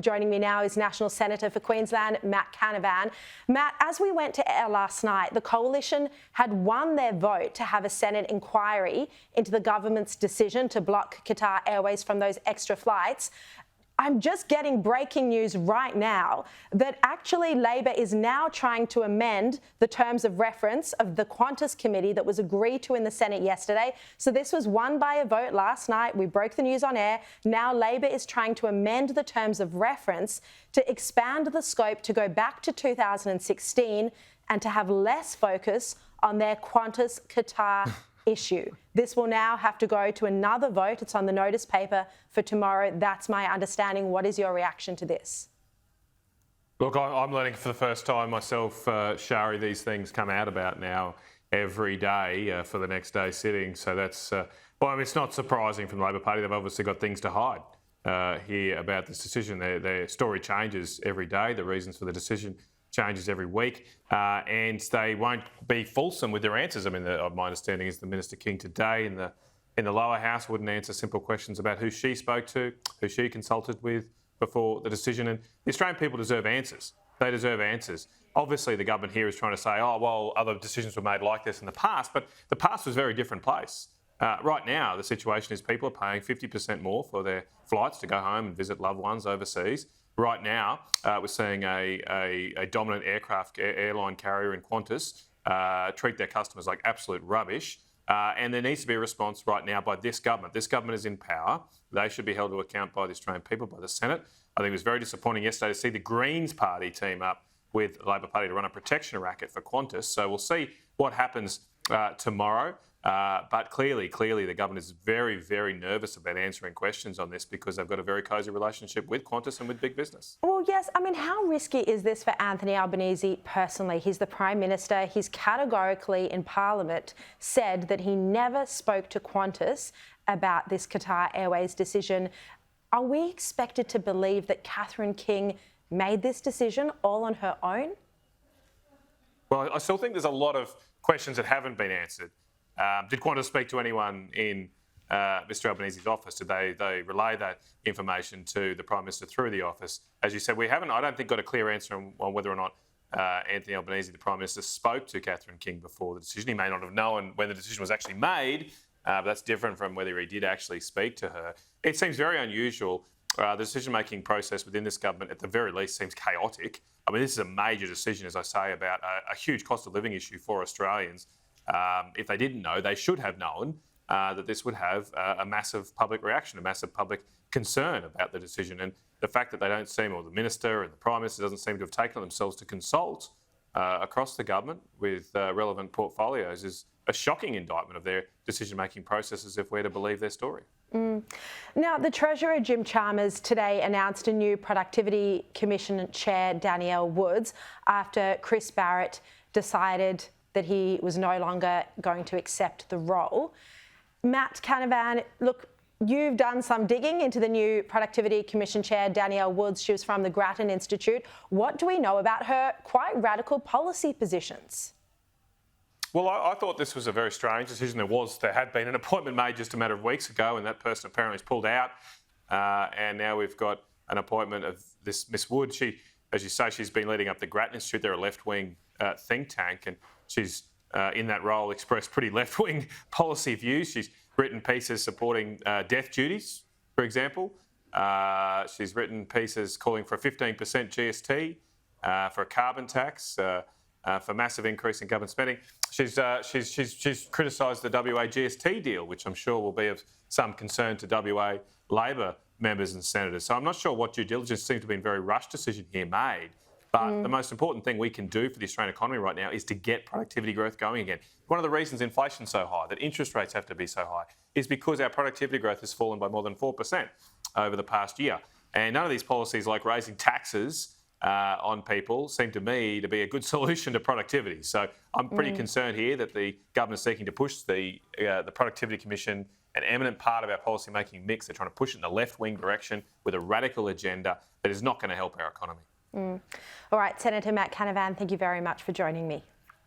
Joining me now is National Senator for Queensland, Matt Canavan. Matt, as we went to air last night, the Coalition had won their vote to have a Senate inquiry into the government's decision to block Qatar Airways from those extra flights. I'm just getting breaking news right now that actually Labor is now trying to amend the terms of reference of the Qantas committee that was agreed to in the Senate yesterday. So this was won by a vote last night. We broke the news on air. Now Labor is trying to amend the terms of reference to expand the scope to go back to 2016 and to have less focus on their Qantas Qatar issue. This will now have to go to another vote. It's on the notice paper for tomorrow. That's my understanding. What is your reaction to this? Look, I'm learning for the first time myself, Sharri, these things come out about now every day for the next day's sitting. So that's, well, I mean, it's not surprising from the Labor Party. They've obviously got things to hide here about this decision. Their story changes every day. The reasons for the decision changes every week, and they won't be fulsome with their answers. I mean, my understanding is the Minister King today in the lower house wouldn't answer simple questions about who she spoke to, who she consulted with before the decision. And the Australian people deserve answers. They deserve answers. Obviously, the government here is trying to say, oh, well, other decisions were made like this in the past, but the past was a very different place. Right now, the situation is people are paying 50% more for their flights to go home and visit loved ones overseas. Right now, we're seeing a dominant airline carrier in Qantas treat their customers like absolute rubbish. And there needs to be a response right now by this government. This government is in power. They should be held to account by the Australian people, by the Senate. I think it was very disappointing yesterday to see the Greens Party team up with the Labor Party to run a protection racket for Qantas. So we'll see what happens tomorrow. But clearly, the government is very, very nervous about answering questions on this because they've got a very cosy relationship with Qantas and with big business. Well, yes. I mean, how risky is this for Anthony Albanese personally? He's the Prime Minister. He's categorically in Parliament said that he never spoke to Qantas about this Qatar Airways decision. Are we expected to believe that Catherine King made this decision all on her own? Well, I still think there's a lot of questions that haven't been answered. Did Qantas speak to anyone in Mr Albanese's office? Did they relay that information to the Prime Minister through the office? As you said, we haven't, I don't think, got a clear answer on whether or not Anthony Albanese, the Prime Minister, spoke to Catherine King before the decision. He may not have known when the decision was actually made, but that's different from whether he did actually speak to her. It seems very unusual. The decision-making process within this government, at the very least, seems chaotic. I mean, this is a major decision, as I say, about a huge cost of living issue for Australians. If they didn't know, they should have known that this would have a massive public reaction, a massive public concern about the decision. And the fact that they don't seem, or the Minister and the Prime Minister doesn't seem to have taken on themselves to consult across the government with relevant portfolios is a shocking indictment of their decision-making processes if we're to believe their story. Now, the Treasurer, Jim Chalmers, today announced a new Productivity Commission Chair, Danielle Woods, after Chris Barrett decided that he was no longer going to accept the role. Matt Canavan, look, you've done some digging into the new Productivity Commission Chair, Danielle Woods. She was from the Grattan Institute. What do we know about her quite radical policy positions? Well, I thought this was a very strange decision. There had been an appointment made just a matter of weeks ago, and that person apparently has pulled out. And now we've got an appointment of this Miss Wood. She, as you say, she's been leading up the Grattan Institute. They're a left-wing think tank, and she's in that role expressed pretty left-wing policy views. She's written pieces supporting death duties, for example. She's written pieces calling for a 15% GST, for a carbon tax, for massive increase in government spending. She's criticised the WA GST deal, which I'm sure will be of some concern to WA Labor members and senators. So I'm not sure what due diligence seems to have been a very rushed decision here made. But the most important thing we can do for the Australian economy right now is to get productivity growth going again. One of the reasons inflation's so high, that interest rates have to be so high, is because our productivity growth has fallen by more than 4% over the past year. And none of these policies, like raising taxes on people, seem to me to be a good solution to productivity. So I'm pretty concerned here that the government is seeking to push the Productivity Commission, an eminent part of our policy-making mix. They're trying to push it in the left-wing direction with a radical agenda that is not going to help our economy. All right, Senator Matt Canavan, thank you very much for joining me.